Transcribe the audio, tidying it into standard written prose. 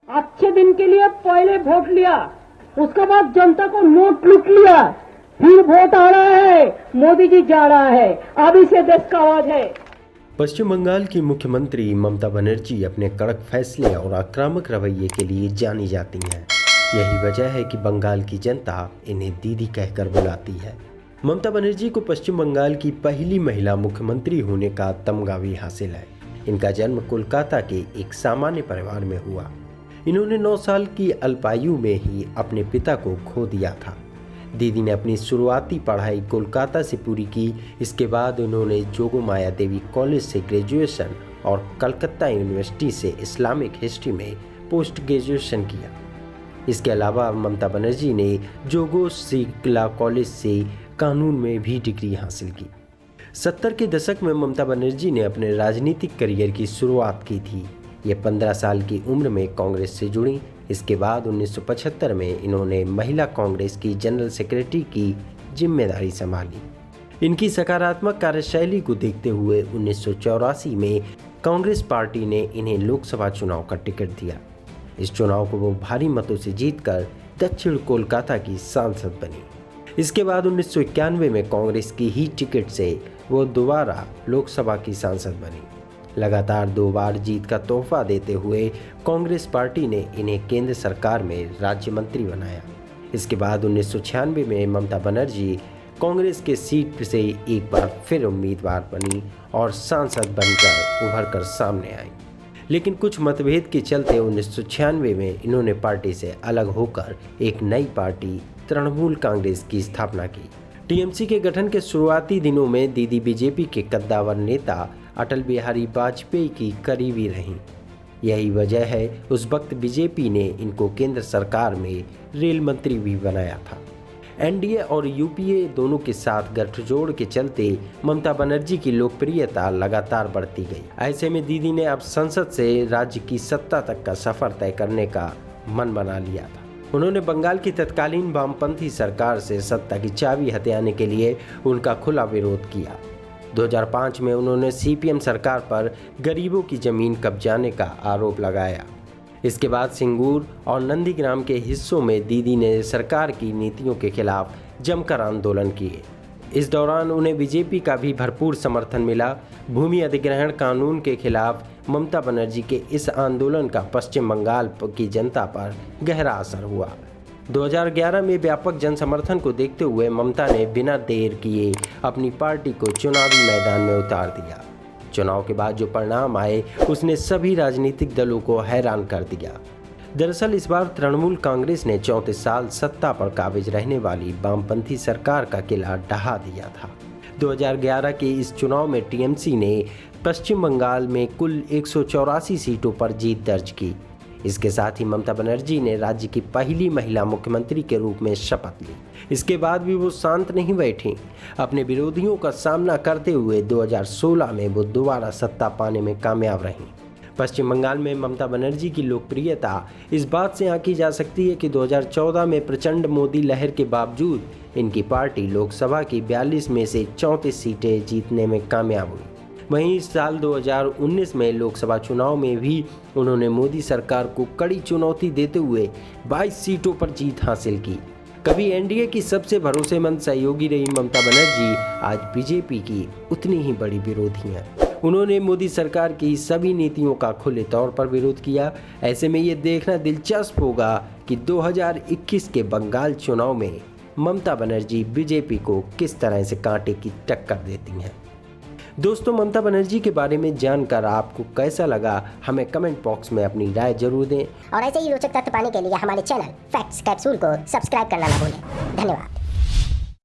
अच्छे दिन के लिए पहले वोट लिया, उसके बाद जनता को नोट लूट लिया, फिर वोट आ रहा है, मोदी जी जा रहा है, अभी से देश का आवाज है। पश्चिम बंगाल की मुख्यमंत्री ममता बनर्जी अपने कड़क फैसले और आक्रामक रवैये के लिए जानी जाती हैं। यही वजह है कि बंगाल की जनता इन्हें दीदी कहकर बुलाती है। ममता बनर्जी को पश्चिम बंगाल की पहली महिला मुख्यमंत्री होने का तमगा भी हासिल है। इनका जन्म कोलकाता के एक सामान्य परिवार में हुआ। इन्होंने 9 साल की अल्पायु में ही अपने पिता को खो दिया था। दीदी ने अपनी शुरुआती पढ़ाई कोलकाता से पूरी की। इसके बाद उन्होंने जोगमाया देवी कॉलेज से ग्रेजुएशन और कलकत्ता यूनिवर्सिटी से इस्लामिक हिस्ट्री में पोस्ट ग्रेजुएशन किया। इसके अलावा ममता बनर्जी ने जोगो सिकला कॉलेज से कानून में भी डिग्री हासिल की। 70 के दशक में ममता बनर्जी ने अपने राजनीतिक करियर की शुरुआत की थी। ये 15 साल की उम्र में कांग्रेस से जुड़ी। इसके बाद 1975 में इन्होंने महिला कांग्रेस की जनरल सेक्रेटरी की जिम्मेदारी संभाली। इनकी सकारात्मक कार्यशैली को देखते हुए 1984 में कांग्रेस पार्टी ने इन्हें लोकसभा चुनाव का टिकट दिया। इस चुनाव को वो भारी मतों से जीतकर दक्षिण कोलकाता की सांसद बनी। इसके बाद 1991 में कांग्रेस की ही टिकट से वो दोबारा लोकसभा की सांसद बनी। लगातार 2 बार जीत का तोहफा देते हुए कांग्रेस पार्टी ने इन्हें केंद्र सरकार में राज्य मंत्री बनाया। इसके बाद 1996 में ममता बनर्जी कांग्रेस के सीट से एक बार फिर उम्मीदवार बनी और सांसद बनकर उभर कर सामने आई। लेकिन कुछ मतभेद के चलते 1996 में इन्होंने पार्टी से अलग होकर एक नई पार्टी तृणमूल कांग्रेस की स्थापना की। टीएमसी के गठन के शुरुआती दिनों में दीदी बीजेपी के कद्दावर नेता अटल बिहारी वाजपेयी की करीबी रहीं। यही वजह है उस वक्त बीजेपी ने इनको केंद्र सरकार में रेल मंत्री भी बनाया था। एनडीए और यूपीए दोनों के साथ गठजोड़ के चलते ममता बनर्जी की लोकप्रियता लगातार बढ़ती गई। ऐसे में दीदी ने अब संसद से राज्य की सत्ता तक का सफर तय करने का मन बना लिया था। उन्होंने बंगाल की तत्कालीन वामपंथी सरकार से सत्ता की चाबी हथियाने के लिए उनका खुला विरोध किया। 2005 में उन्होंने सीपीएम सरकार पर गरीबों की जमीन कब्जाने का आरोप लगाया। इसके बाद सिंगूर और नंदीग्राम के हिस्सों में दीदी ने सरकार की नीतियों के खिलाफ जमकर आंदोलन किए। इस दौरान उन्हें बीजेपी का भी भरपूर समर्थन मिला। भूमि अधिग्रहण कानून के खिलाफ ममता बनर्जी के इस आंदोलन का पश्चिम बंगाल की जनता पर गहरा असर हुआ। 2011 में व्यापक जन समर्थन को देखते हुए ममता ने बिना देर किए अपनी पार्टी को चुनावी मैदान में उतार दिया। चुनाव के बाद जो परिणाम आए उसने सभी राजनीतिक दलों को हैरान कर दिया। दरअसल इस बार तृणमूल कांग्रेस ने 34 साल सत्ता पर काबिज रहने वाली वामपंथी सरकार का किला ढहा दिया था। 2011 के इस चुनाव में टीएमसी ने पश्चिम बंगाल में कुल 184 सीटों पर जीत दर्ज की। इसके साथ ही ममता बनर्जी ने राज्य की पहली महिला मुख्यमंत्री के रूप में शपथ ली। इसके बाद भी वो शांत नहीं बैठी। अपने विरोधियों का सामना करते हुए 2016 में वो दोबारा सत्ता पाने में कामयाब रहीं। पश्चिम बंगाल में ममता बनर्जी की लोकप्रियता इस बात से आंकी जा सकती है कि 2014 में प्रचंड मोदी लहर के बावजूद इनकी पार्टी लोकसभा की 42 में से 34 सीटें जीतने में कामयाब हुई। वहीं इस साल 2019 में लोकसभा चुनाव में भी उन्होंने मोदी सरकार को कड़ी चुनौती देते हुए 22 सीटों पर जीत हासिल की। कभी एनडीए की सबसे भरोसेमंद सहयोगी रही ममता बनर्जी आज बीजेपी की उतनी ही बड़ी विरोधी हैं। उन्होंने मोदी सरकार की सभी नीतियों का खुले तौर पर विरोध किया। ऐसे में ये देखना दिलचस्प होगा कि 2021 के बंगाल चुनाव में ममता बनर्जी बीजेपी को किस तरह से कांटे की टक्कर देती हैं। दोस्तों, ममता बनर्जी के बारे में जानकर आपको कैसा लगा, हमें कमेंट बॉक्स में अपनी राय जरूर दें। और ऐसे ही रोचक तथ्य पाने के लिए हमारे चैनल फैक्ट्स कैप्सूल को सब्सक्राइब करना ना भूलें। धन्यवाद।